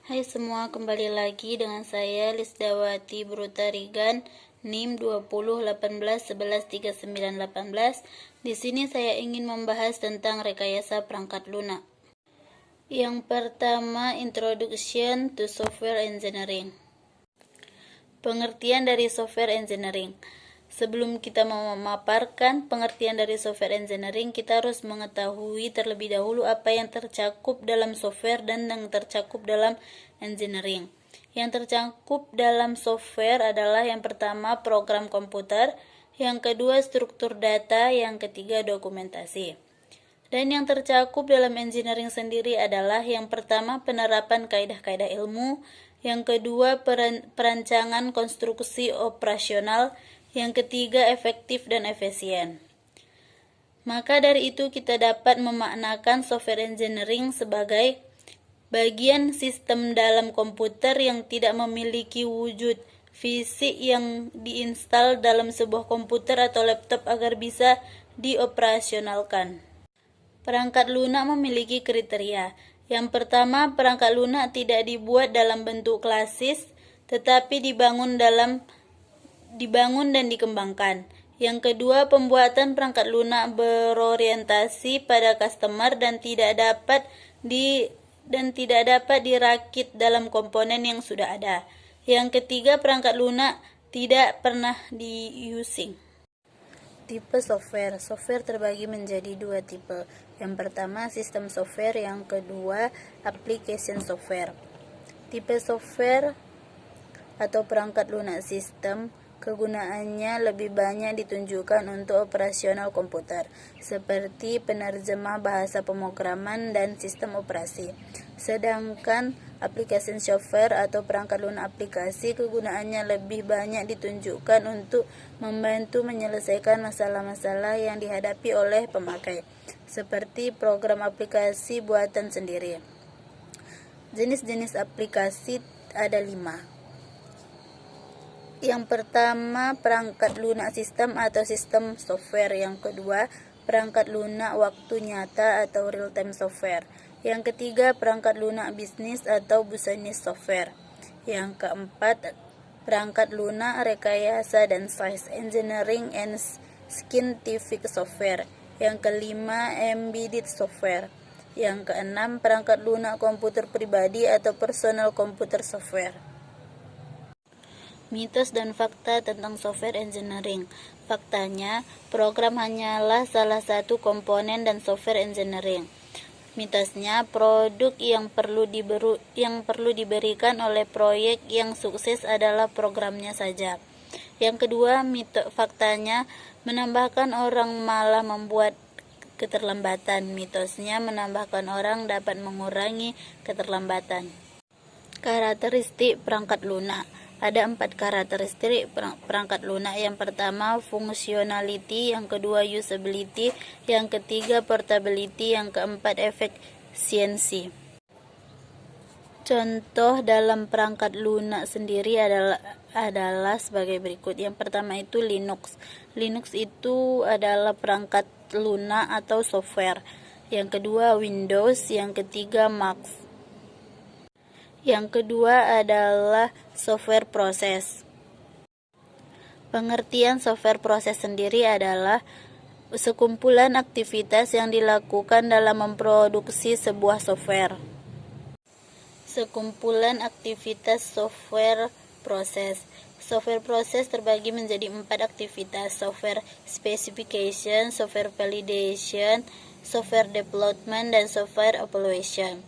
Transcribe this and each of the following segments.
Hai semua, kembali lagi dengan saya Lisdawati Brutarigan, NIM 2018113918. Di sini saya ingin membahas tentang rekayasa perangkat lunak. Yang pertama, Introduction to Software Engineering. Pengertian dari software engineering. Sebelum kita memaparkan pengertian dari software engineering, kita harus mengetahui terlebih dahulu apa yang tercakup dalam software dan yang tercakup dalam engineering. Yang tercakup dalam software adalah yang pertama program komputer, yang kedua struktur data, yang ketiga dokumentasi. Dan yang tercakup dalam engineering sendiri adalah yang pertama penerapan kaidah-kaidah ilmu, yang kedua perancangan konstruksi operasional, yang ketiga efektif dan efisien. Maka dari itu kita dapat memaknakan software engineering sebagai bagian sistem dalam komputer yang tidak memiliki wujud fisik yang diinstal dalam sebuah komputer atau laptop agar bisa dioperasionalkan. Perangkat lunak memiliki kriteria. Yang pertama, perangkat lunak tidak dibuat dalam bentuk klasis, tetapi dibangun dan dikembangkan. Yang kedua, pembuatan perangkat lunak berorientasi pada customer dan tidak dapat dirakit dalam komponen yang sudah ada. Yang ketiga, perangkat lunak tidak pernah di-using. Tipe software. Software terbagi menjadi dua tipe. Yang pertama, sistem software. Yang kedua, application software. Tipe software atau perangkat lunak sistem kegunaannya lebih banyak ditunjukkan untuk operasional komputer, seperti penerjemah bahasa pemrograman dan sistem operasi. Sedangkan application software atau perangkat lunak aplikasi kegunaannya lebih banyak ditunjukkan untuk membantu menyelesaikan masalah-masalah yang dihadapi oleh pemakai, seperti program aplikasi buatan sendiri. Jenis-jenis aplikasi ada 5. Yang pertama, perangkat lunak sistem atau sistem software. Yang kedua, perangkat lunak waktu nyata atau real-time software. Yang ketiga, perangkat lunak bisnis atau business software. Yang keempat, perangkat lunak rekayasa dan science engineering and scientific software. Yang kelima, embedded software. Yang keenam, perangkat lunak komputer pribadi atau personal computer software. Mitos dan fakta tentang software engineering. Faktanya, program hanyalah salah satu komponen dan software engineering. Mitosnya, produk yang perlu diberikan oleh proyek yang sukses adalah programnya saja. Yang kedua, faktanya, menambahkan orang malah membuat keterlambatan. Mitosnya, menambahkan orang dapat mengurangi keterlambatan. Karakteristik perangkat lunak. Ada 4 karakteristik perangkat lunak. Yang pertama, functionality, yang kedua, usability, yang ketiga, portability, yang keempat, efficiency. Contoh dalam perangkat lunak sendiri adalah sebagai berikut. Yang pertama itu Linux. Linux itu adalah perangkat lunak atau software. Yang kedua Windows, yang ketiga Mac. Yang kedua adalah software proses. Pengertian software proses sendiri adalah sekumpulan aktivitas yang dilakukan dalam memproduksi sebuah software. Sekumpulan aktivitas software proses. Software proses terbagi menjadi 4 aktivitas: software specification, software validation, software development, dan software evaluation.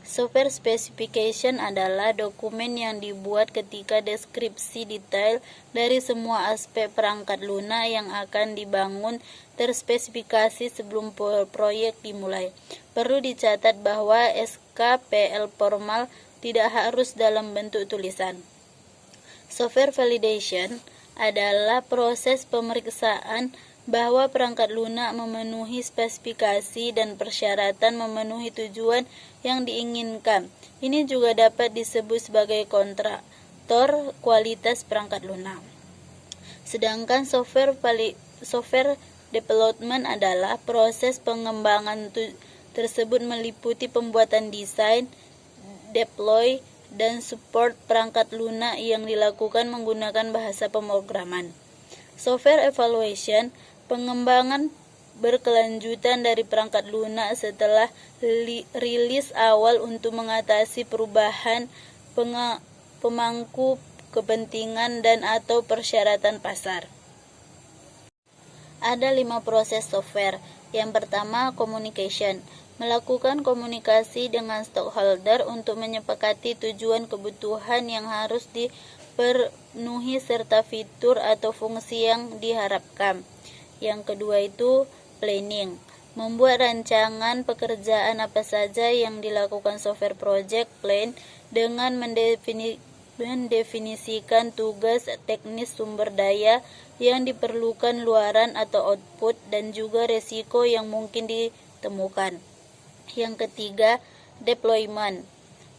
Software specification adalah dokumen yang dibuat ketika deskripsi detail dari semua aspek perangkat lunak yang akan dibangun terspesifikasi sebelum proyek dimulai. Perlu dicatat bahwa SKPL formal tidak harus dalam bentuk tulisan. Software validation adalah proses pemeriksaan bahwa perangkat lunak memenuhi spesifikasi dan persyaratan memenuhi tujuan yang diinginkan. Ini juga dapat disebut sebagai kontraktor kualitas perangkat lunak. Sedangkan software development adalah proses pengembangan tersebut meliputi pembuatan desain, deploy, dan support perangkat lunak yang dilakukan menggunakan bahasa pemrograman. Software evaluation, pengembangan berkelanjutan dari perangkat lunak setelah rilis awal untuk mengatasi perubahan pemangku kepentingan dan atau persyaratan pasar. Ada 5 proses software. Yang pertama, communication. Melakukan komunikasi dengan stakeholder untuk menyepakati tujuan kebutuhan yang harus dipenuhi serta fitur atau fungsi yang diharapkan. Yang kedua itu planning. Membuat rancangan pekerjaan apa saja yang dilakukan software project plan dengan mendefinisikan tugas teknis sumber daya yang diperlukan luaran atau output dan juga resiko yang mungkin ditemukan. Yang ketiga, deployment.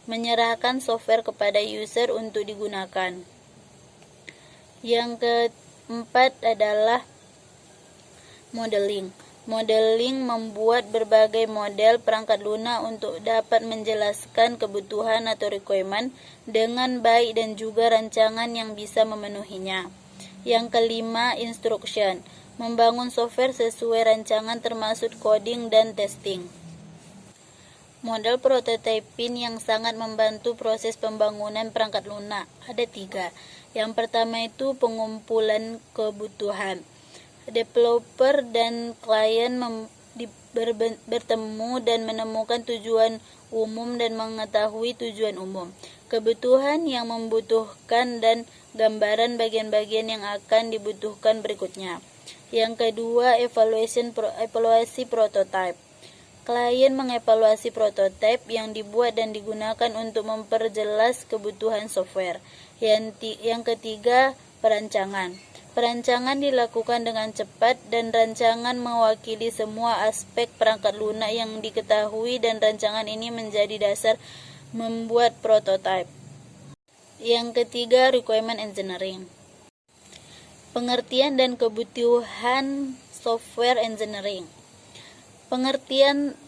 Menyerahkan software kepada user untuk digunakan. Yang keempat adalah modeling. Modeling membuat berbagai model perangkat lunak untuk dapat menjelaskan kebutuhan atau requirement dengan baik dan juga rancangan yang bisa memenuhinya. Yang kelima, instruction. Membangun software sesuai rancangan termasuk coding dan testing. Model prototyping yang sangat membantu proses pembangunan perangkat lunak. Ada 3. Yang pertama itu pengumpulan kebutuhan. Developer dan klien bertemu dan menemukan tujuan umum dan mengetahui tujuan umum, kebutuhan yang membutuhkan dan gambaran bagian-bagian yang akan dibutuhkan berikutnya. Yang kedua, evaluasi prototipe. Klien mengevaluasi prototipe yang dibuat dan digunakan untuk memperjelas kebutuhan software. Yang ketiga, perancangan. Perancangan dilakukan dengan cepat dan rancangan mewakili semua aspek perangkat lunak yang diketahui dan rancangan ini menjadi dasar membuat prototipe. Yang ketiga, requirement engineering. Pengertian dan kebutuhan software engineering. Pengertian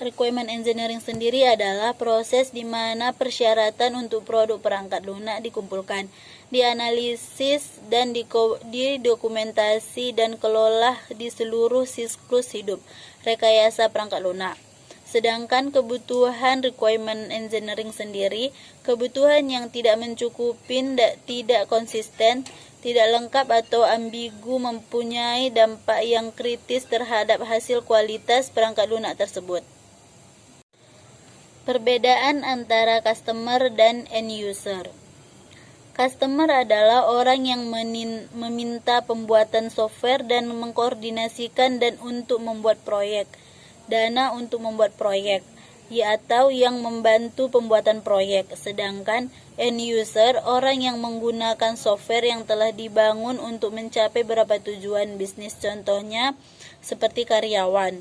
requirement engineering sendiri adalah proses di mana persyaratan untuk produk perangkat lunak dikumpulkan, dianalisis dan didokumentasi dan kelola di seluruh siklus hidup rekayasa perangkat lunak. Sedangkan kebutuhan requirement engineering sendiri, kebutuhan yang tidak mencukupi, tidak konsisten, tidak lengkap atau ambigu mempunyai dampak yang kritis terhadap hasil kualitas perangkat lunak tersebut. Perbedaan antara customer dan end user. Customer adalah orang yang meminta pembuatan software dan mengkoordinasikan dan untuk membuat proyek, dana untuk membuat proyek, atau yang membantu pembuatan proyek. Sedangkan end user, orang yang menggunakan software yang telah dibangun untuk mencapai beberapa tujuan bisnis, contohnya seperti karyawan.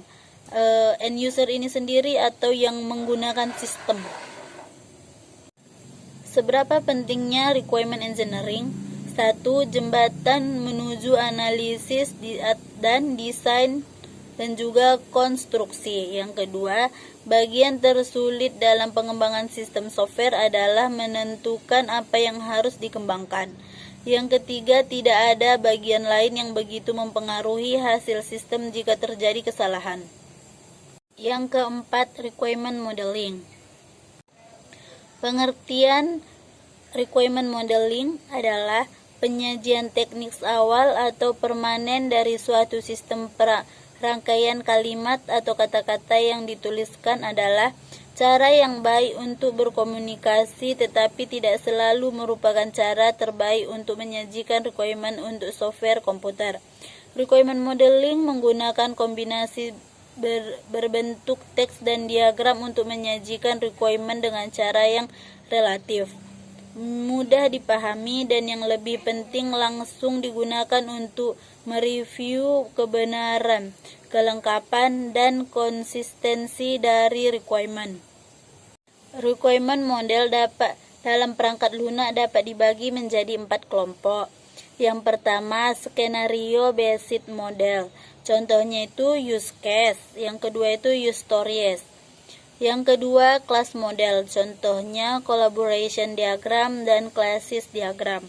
End user ini sendiri atau yang menggunakan sistem. Seberapa pentingnya requirement engineering? 1. Jembatan menuju analisis dan desain dan juga konstruksi. Yang kedua, bagian tersulit dalam pengembangan sistem software adalah menentukan apa yang harus dikembangkan. Yang ketiga, tidak ada bagian lain yang begitu mempengaruhi hasil sistem jika terjadi kesalahan. Yang keempat, requirement modeling. Pengertian requirement modeling adalah penyajian teknis awal atau permanen dari suatu sistem rangkaian kalimat atau kata-kata yang dituliskan adalah cara yang baik untuk berkomunikasi, tetapi tidak selalu merupakan cara terbaik untuk menyajikan requirement untuk software komputer. Requirement modeling menggunakan kombinasi berbentuk teks dan diagram untuk menyajikan requirement dengan cara yang relatif, mudah dipahami, dan yang lebih penting langsung digunakan untuk mereview kebenaran, kelengkapan, dan konsistensi dari requirement. Requirement model dalam perangkat lunak dapat dibagi menjadi 4 kelompok. Yang pertama, skenario based model. Contohnya itu use case. Yang kedua itu use stories. Yang kedua, class model, contohnya collaboration diagram dan classes diagram.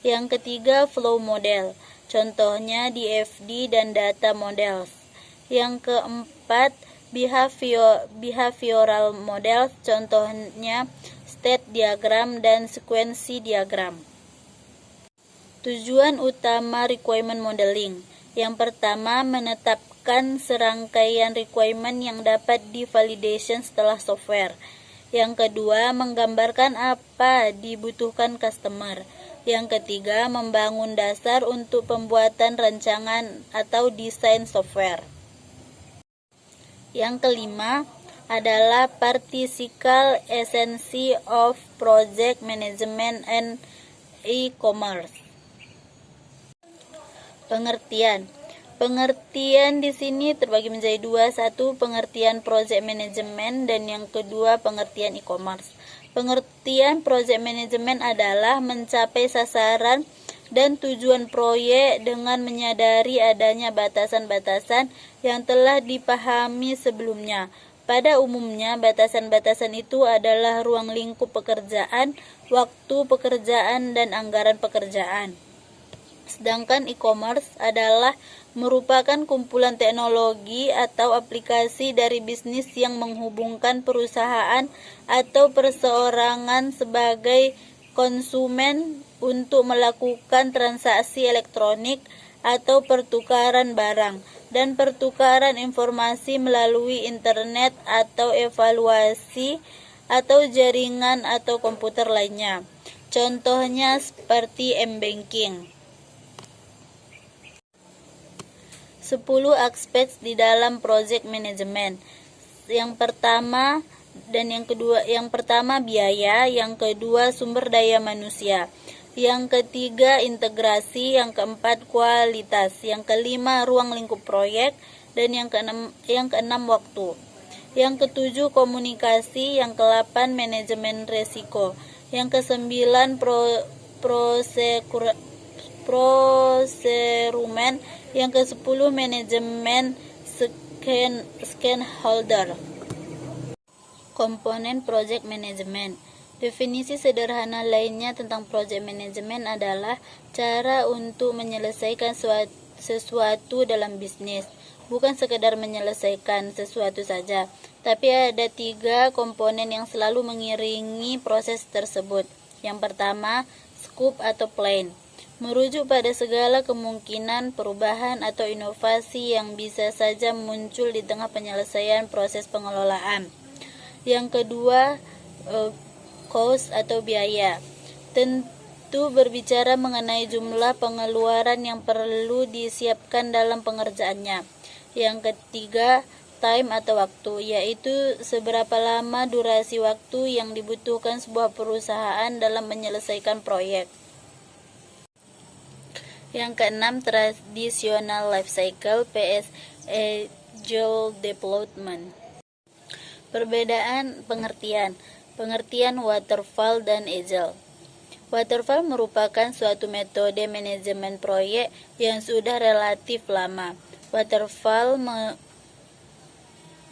Yang ketiga, flow model, contohnya DFD dan data models. Yang keempat, behavioral model, contohnya state diagram dan sequence diagram. Tujuan utama requirement modeling. Yang pertama, menetapkan serangkaian requirement yang dapat divalidation setelah software. Yang kedua, menggambarkan apa dibutuhkan customer. Yang ketiga, membangun dasar untuk pembuatan rancangan atau desain software. Yang kelima adalah practical essence of project management and e-commerce. Pengertian di sini terbagi menjadi dua, satu pengertian project management dan yang kedua pengertian e-commerce. Pengertian project management adalah mencapai sasaran dan tujuan proyek dengan menyadari adanya batasan-batasan yang telah dipahami sebelumnya. Pada umumnya, batasan-batasan itu adalah ruang lingkup pekerjaan, waktu pekerjaan, dan anggaran pekerjaan. Sedangkan e-commerce adalah merupakan kumpulan teknologi atau aplikasi dari bisnis yang menghubungkan perusahaan atau perseorangan sebagai konsumen untuk melakukan transaksi elektronik atau pertukaran barang dan pertukaran informasi melalui internet atau evaluasi atau jaringan atau komputer lainnya. Contohnya seperti m-banking. 10 aspek di dalam project management. Yang pertama biaya, yang kedua sumber daya manusia, yang ketiga integrasi, yang keempat kualitas, yang kelima ruang lingkup proyek, dan yang keenam waktu. Yang ketujuh komunikasi, yang ke-8 manajemen resiko, yang ke-9 proserumen, yang ke-10 manajemen stakeholder. Komponen project management. Definisi sederhana lainnya tentang project management adalah cara untuk menyelesaikan sesuatu dalam bisnis. Bukan sekedar menyelesaikan sesuatu saja, tapi ada 3 komponen yang selalu mengiringi proses tersebut. Yang pertama, scope atau plan, merujuk pada segala kemungkinan perubahan atau inovasi yang bisa saja muncul di tengah penyelesaian proses pengelolaan. Yang kedua, cost atau biaya, tentu berbicara mengenai jumlah pengeluaran yang perlu disiapkan dalam pengerjaannya. Yang ketiga, time atau waktu, yaitu seberapa lama durasi waktu yang dibutuhkan sebuah perusahaan dalam menyelesaikan proyek. Yang keenam, traditional life cycle vs agile development. Perbedaan pengertian waterfall dan agile. Waterfall merupakan suatu metode manajemen proyek yang sudah relatif lama. Waterfall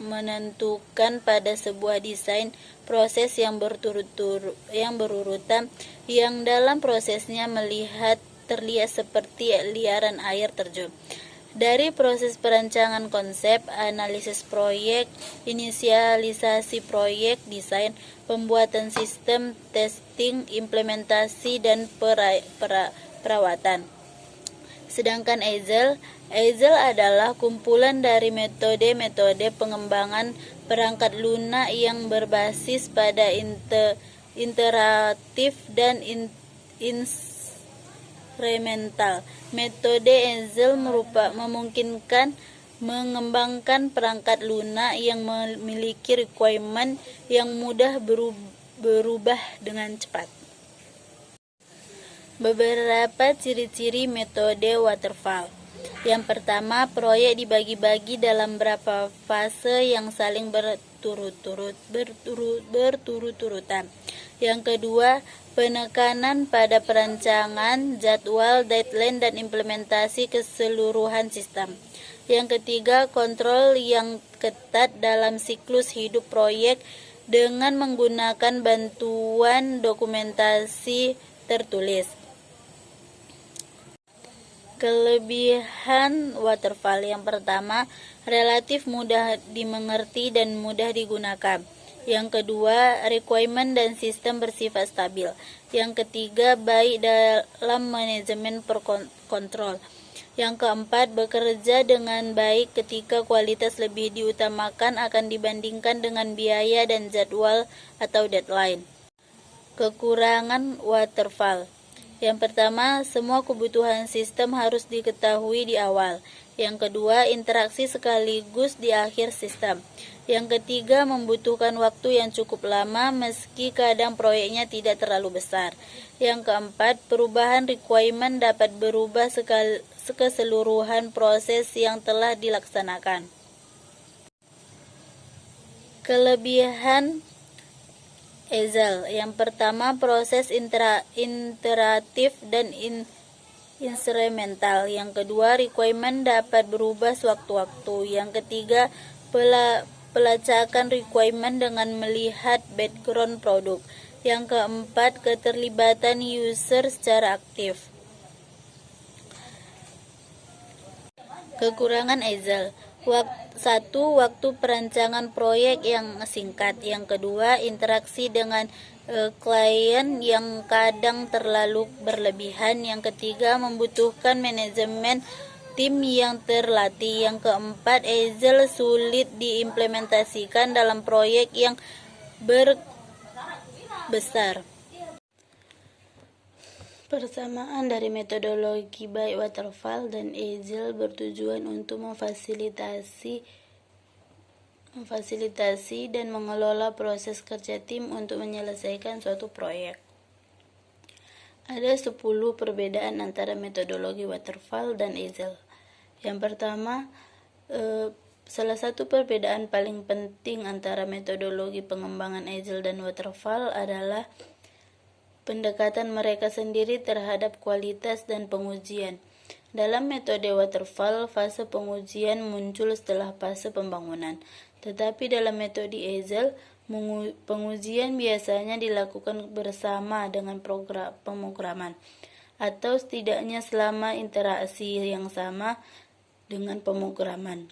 menentukan pada sebuah desain proses yang berurutan, yang dalam prosesnya terlihat seperti liaran air terjun. Dari proses perancangan konsep, analisis proyek, inisialisasi proyek, desain, pembuatan sistem, testing, implementasi, dan perawatan. Sedangkan Agile adalah kumpulan dari metode-metode pengembangan perangkat lunak yang berbasis pada iteratif dan inkremental. Metode Agile memungkinkan mengembangkan perangkat lunak yang memiliki requirement yang mudah berubah dengan cepat. Beberapa ciri-ciri metode waterfall. Yang pertama, proyek dibagi-bagi dalam beberapa fase yang saling berturut-turutan. Yang kedua, penekanan pada perancangan, jadwal, deadline, dan implementasi keseluruhan sistem. Yang ketiga, kontrol yang ketat dalam siklus hidup proyek dengan menggunakan bantuan dokumentasi tertulis. Kelebihan waterfall yang pertama, relatif mudah dimengerti dan mudah digunakan. Yang kedua, requirement dan sistem bersifat stabil. Yang ketiga, baik dalam manajemen kontrol. Yang keempat, bekerja dengan baik ketika kualitas lebih diutamakan akan dibandingkan dengan biaya dan jadwal atau deadline. Kekurangan waterfall. Yang pertama, semua kebutuhan sistem harus diketahui di awal. Yang kedua, interaksi sekaligus di akhir sistem. Yang ketiga, membutuhkan waktu yang cukup lama meski kadang proyeknya tidak terlalu besar. Yang keempat, perubahan requirement dapat berubah keseluruhan proses yang telah dilaksanakan. Kelebihan Agile. Yang pertama, proses iteratif dan instrumental. Yang kedua, requirement dapat berubah sewaktu-waktu. Yang ketiga, pelacakan requirement dengan melihat background produk. Yang keempat, keterlibatan user secara aktif. Kekurangan Agile. Satu, waktu perancangan proyek yang singkat. Yang kedua, interaksi dengan klien yang kadang terlalu berlebihan. Yang ketiga, membutuhkan manajemen tim yang terlatih. Yang keempat, Agile sulit diimplementasikan dalam proyek yang besar. Persamaan dari metodologi baik waterfall dan Agile bertujuan untuk memfasilitasi dan mengelola proses kerja tim untuk menyelesaikan suatu proyek. Ada 10 perbedaan antara metodologi waterfall dan Agile. Yang pertama, salah satu perbedaan paling penting antara metodologi pengembangan Agile dan waterfall adalah pendekatan mereka sendiri terhadap kualitas dan pengujian. Dalam metode waterfall, fase pengujian muncul setelah fase pembangunan. Tetapi dalam metode Agile, pengujian biasanya dilakukan bersama dengan pemrograman, atau setidaknya selama interaksi yang sama dengan pemrograman.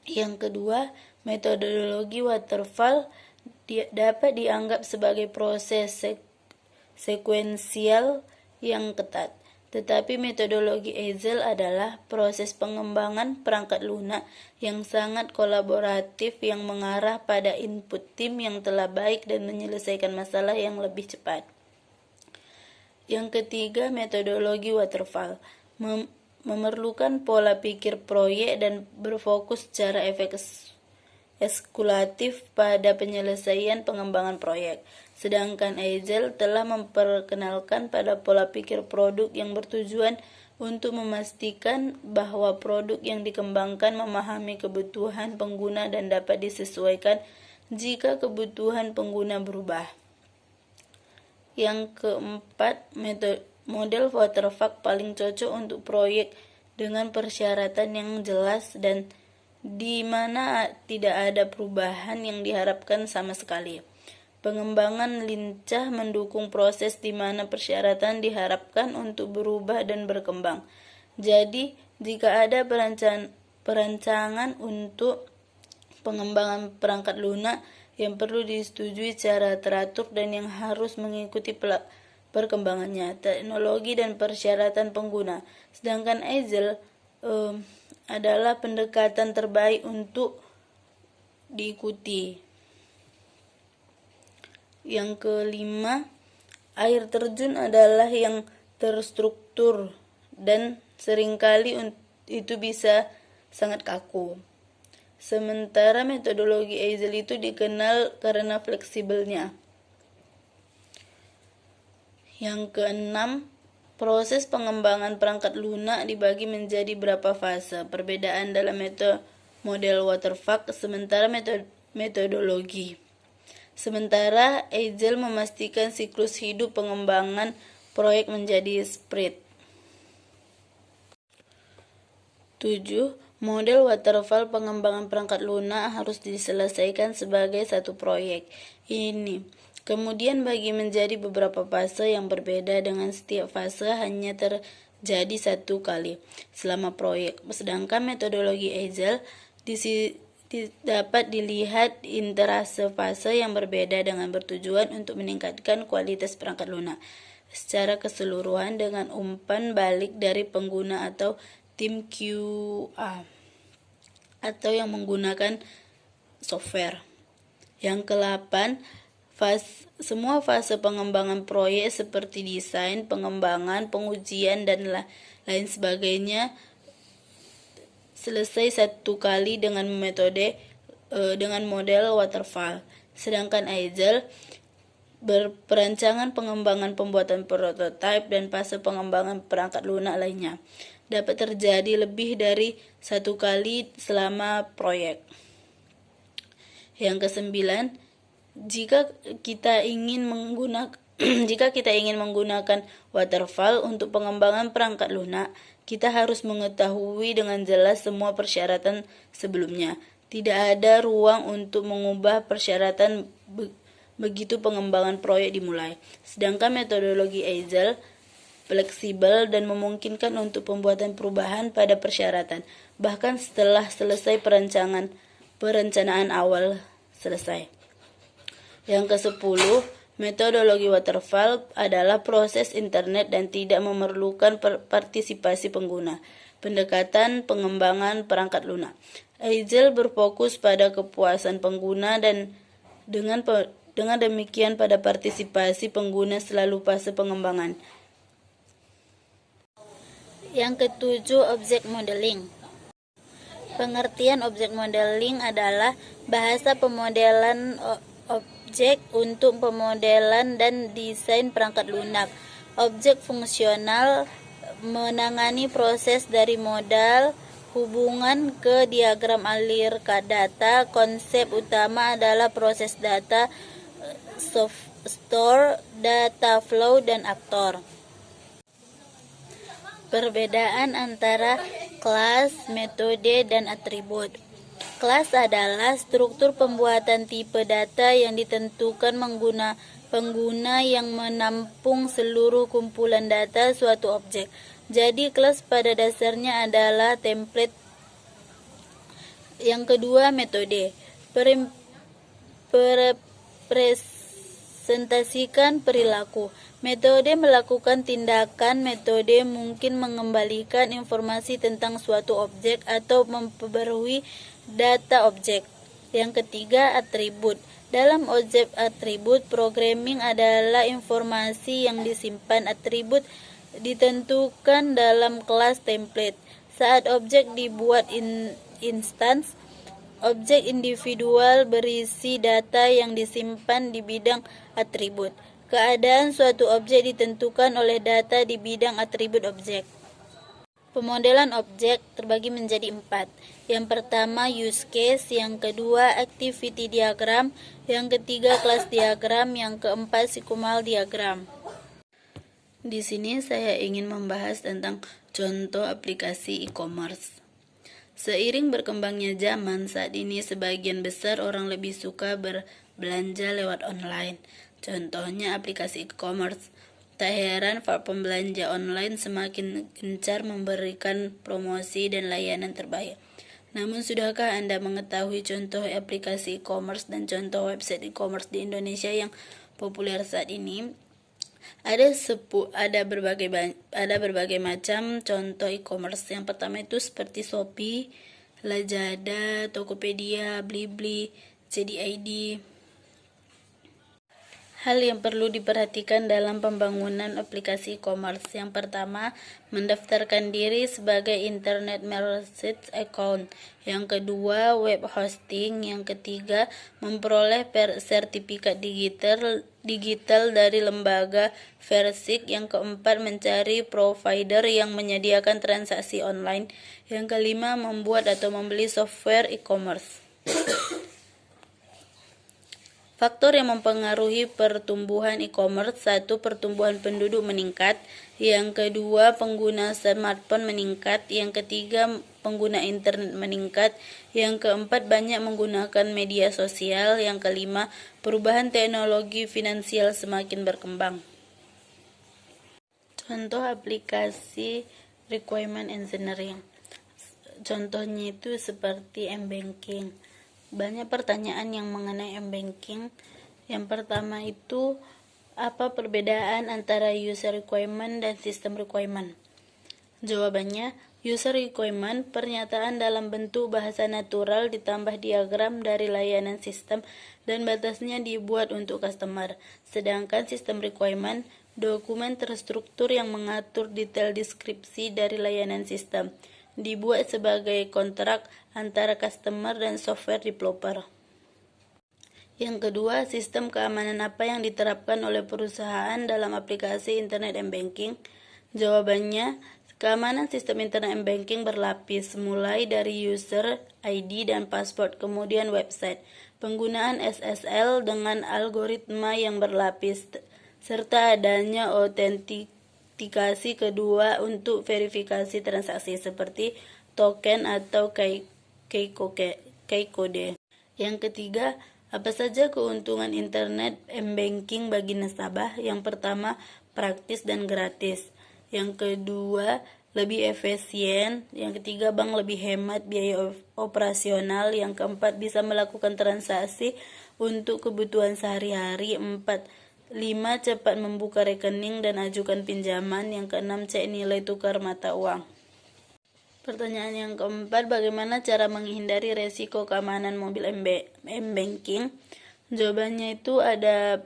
Yang kedua, metodologi waterfall dapat dianggap sebagai proses sekuensial yang ketat. Tetapi metodologi Agile adalah proses pengembangan perangkat lunak yang sangat kolaboratif yang mengarah pada input tim yang telah baik dan menyelesaikan masalah yang lebih cepat. Yang ketiga, metodologi waterfall memerlukan pola pikir proyek dan berfokus secara eskulatif pada penyelesaian pengembangan proyek. Sedangkan Agile telah memperkenalkan pada pola pikir produk yang bertujuan untuk memastikan bahwa produk yang dikembangkan memahami kebutuhan pengguna dan dapat disesuaikan jika kebutuhan pengguna berubah. Yang keempat, model waterfall paling cocok untuk proyek dengan persyaratan yang jelas dan di mana tidak ada perubahan yang diharapkan sama sekali. Pengembangan lincah mendukung proses di mana persyaratan diharapkan untuk berubah dan berkembang. Jadi, jika ada perancangan untuk pengembangan perangkat lunak yang perlu disetujui secara teratur dan yang harus mengikuti perkembangannya, teknologi dan persyaratan pengguna. Sedangkan Agile adalah pendekatan terbaik untuk diikuti. Yang kelima, air terjun adalah yang terstruktur dan seringkali itu bisa sangat kaku. Sementara metodologi Agile itu dikenal karena fleksibelnya. Yang keenam, proses pengembangan perangkat lunak dibagi menjadi beberapa fase. Perbedaan dalam model waterfall sementara metodologi. Sementara Agile memastikan siklus hidup pengembangan proyek menjadi sprint. 7. Model waterfall pengembangan perangkat lunak harus diselesaikan sebagai satu proyek. Ini. Kemudian bagi menjadi beberapa fase yang berbeda dengan setiap fase hanya terjadi satu kali selama proyek. Sedangkan metodologi Agile dapat dilihat interase fase yang berbeda dengan bertujuan untuk meningkatkan kualitas perangkat lunak secara keseluruhan dengan umpan balik dari pengguna atau tim QA atau yang menggunakan software. Yang ke-8, semua fase pengembangan proyek seperti desain, pengembangan, pengujian, dan lain sebagainya selesai satu kali dengan model waterfall. Sedangkan Agile perancangan pengembangan pembuatan prototipe dan fase pengembangan perangkat lunak lainnya dapat terjadi lebih dari satu kali selama proyek. Yang ke-9, jika kita ingin menggunakan waterfall untuk pengembangan perangkat lunak, kita harus mengetahui dengan jelas semua persyaratan sebelumnya. Tidak ada ruang untuk mengubah persyaratan begitu pengembangan proyek dimulai. Sedangkan metodologi Agile fleksibel dan memungkinkan untuk pembuatan perubahan pada persyaratan, bahkan setelah selesai perencanaan awal selesai. Yang ke-10, metodologi waterfall adalah proses internet dan tidak memerlukan partisipasi pengguna. Pendekatan pengembangan perangkat lunak. Agile berfokus pada kepuasan pengguna dan dengan demikian pada partisipasi pengguna selalu fase pengembangan. Yang ke-7, object modeling. Pengertian object modeling adalah bahasa pemodelan objek untuk pemodelan dan desain perangkat lunak. Objek fungsional menangani proses dari modal hubungan ke diagram alir data. Konsep utama adalah proses data, store, data flow, dan aktor. Perbedaan antara kelas, metode, dan atribut. Kelas adalah struktur pembuatan tipe data yang ditentukan pengguna yang menampung seluruh kumpulan data suatu objek. Jadi kelas pada dasarnya adalah template. Yang kedua, metode. Presentasikan perilaku. Metode melakukan tindakan. Metode mungkin mengembalikan informasi tentang suatu objek atau memperbarui data objek. Yang ketiga, atribut. Dalam objek atribut, programming adalah informasi yang disimpan. Atribut ditentukan dalam kelas template. Saat objek dibuat instance, objek individual berisi data yang disimpan di bidang atribut. Keadaan suatu objek ditentukan oleh data di bidang atribut objek. Pemodelan objek terbagi menjadi 4. Yang pertama, use case. Yang kedua, activity diagram. Yang ketiga, class diagram. Yang keempat, SQL diagram. Di sini saya ingin membahas tentang contoh aplikasi e-commerce. Seiring berkembangnya zaman, saat ini sebagian besar orang lebih suka berbelanja lewat online. Contohnya aplikasi e-commerce. Tak heran pembelanja online semakin gencar memberikan promosi dan layanan terbaik. Namun sudahkah Anda mengetahui contoh aplikasi e-commerce dan contoh website e-commerce di Indonesia yang populer saat ini? Ada berbagai macam contoh e-commerce. Yang pertama itu seperti Shopee, Lazada, Tokopedia, Blibli, JDID. Hal yang perlu diperhatikan dalam pembangunan aplikasi e-commerce. Yang pertama, mendaftarkan diri sebagai Internet Merchant Account. Yang kedua, web hosting. Yang ketiga, memperoleh sertifikat digital dari lembaga Versiq. Yang keempat, mencari provider yang menyediakan transaksi online. Yang kelima, membuat atau membeli software e-commerce. Faktor yang mempengaruhi pertumbuhan e-commerce: 1. Pertumbuhan penduduk meningkat. Yang kedua, pengguna smartphone meningkat. Yang ketiga, pengguna internet meningkat. Yang keempat, banyak menggunakan media sosial. Yang kelima, perubahan teknologi finansial semakin berkembang. Contoh aplikasi requirement engineering. Contohnya itu seperti m-banking. Banyak pertanyaan yang mengenai m-banking. Yang pertama itu, apa perbedaan antara user requirement dan system requirement? Jawabannya, user requirement pernyataan dalam bentuk bahasa natural ditambah diagram dari layanan sistem dan batasnya dibuat untuk customer. Sedangkan system requirement dokumen terstruktur yang mengatur detail deskripsi dari layanan sistem, dibuat sebagai kontrak antara customer dan software developer. Yang kedua, sistem keamanan apa yang diterapkan oleh perusahaan dalam aplikasi internet m-banking? Jawabannya, keamanan sistem internet m-banking berlapis, mulai dari user, ID, dan password, kemudian website. Penggunaan SSL dengan algoritma yang berlapis, serta adanya autentikasi kedua untuk verifikasi transaksi seperti token atau key-code. Yang ketiga, apa saja keuntungan internet m-banking bagi nasabah? Yang pertama, praktis dan gratis. Yang kedua, lebih efisien. Yang ketiga, bank lebih hemat biaya operasional. Yang keempat, bisa melakukan transaksi untuk kebutuhan sehari-hari. 4. 5. Cepat membuka rekening dan ajukan pinjaman. Yang keenam, cek nilai tukar mata uang. Pertanyaan yang keempat, bagaimana cara menghindari resiko keamanan mobil m-banking? Jawabannya itu ada: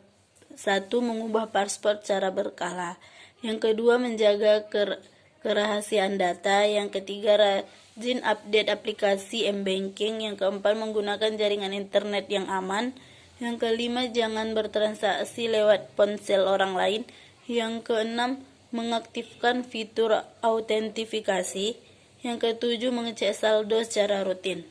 1. Mengubah password secara berkala. Yang kedua, menjaga kerahasiaan data. Yang ketiga, rajin update aplikasi m-banking. Yang keempat, menggunakan jaringan internet yang aman. Yang kelima, jangan bertransaksi lewat ponsel orang lain. Yang keenam, mengaktifkan fitur autentifikasi. Yang ketujuh, mengecek saldo secara rutin.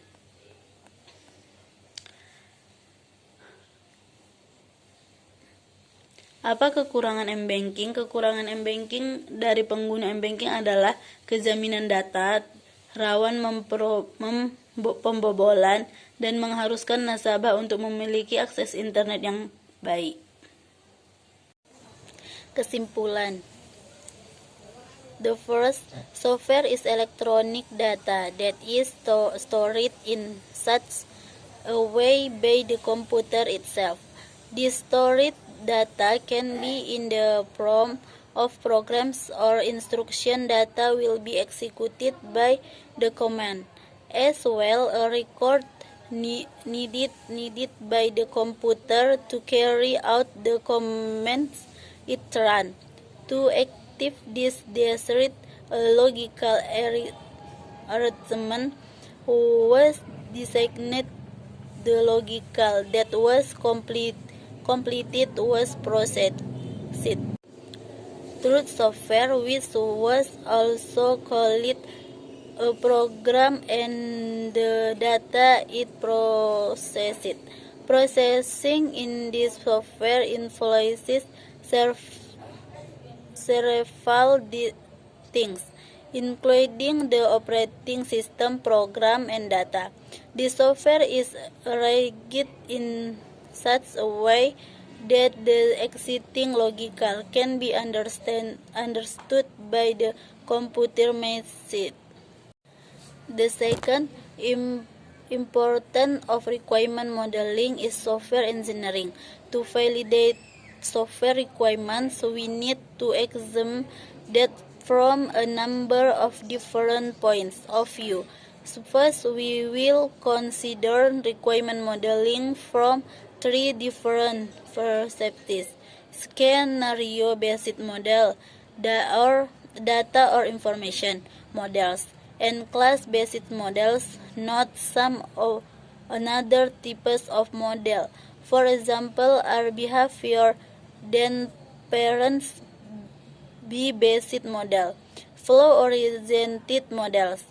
Apa kekurangan m-banking? Kekurangan m-banking dari pengguna m-banking adalah kejaminan data, rawan pembobolan, dan mengharuskan nasabah untuk memiliki akses internet yang baik. Kesimpulan. The first, software is electronic data that is stored in such a way by the computer itself. This stored data can be in the form of programs or instruction. Data will be executed by the command. As well, a record needed by the computer to carry out the commands it runs. To active this desired, a logical arrangement was designed. The logical that was completed was processed. Truth software, which was also called a program, and the data it processed. Processing in this software influences several things, including the operating system, program, and data. The software is arranged in such a way that the existing logical can be understood by the computer machine. The second importance of requirement modeling is software engineering. To validate software requirements, we need to examine that from a number of different points of view. First, we will consider requirement modeling from 3 different perspectives: scenario-based model, data or information models, and class-based models. Not some of another types of model. For example, are behavior then parents B-based model, flow-oriented models.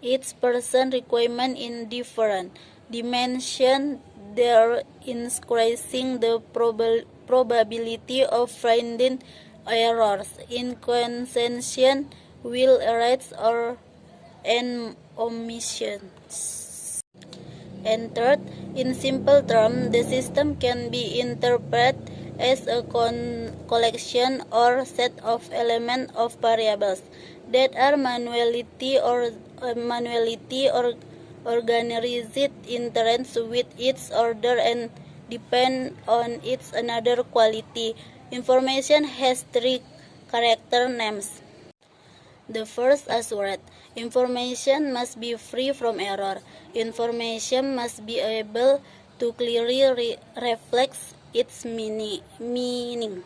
Each person requirement in different dimension there increasing the probability of finding errors, inconsistency, will errors, or omissions. And third, in simple terms, the system can be interpreted as a collection or set of elements of variables that are manually organized in terms with its order and depend on its another quality. Information has three character names. The first assured. Information must be free from error. Information must be able to clearly reflect its meaning.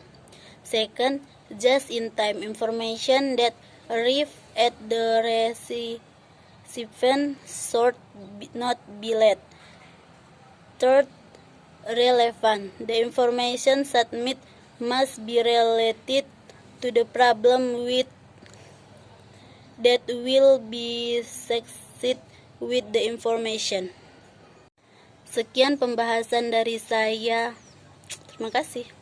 Second, just-in-time. Information that arrives at the recipient should not be late. Third, relevant. The information submitted must be related to the problem that will be succeed with the information. Sekian pembahasan dari saya. Terima kasih.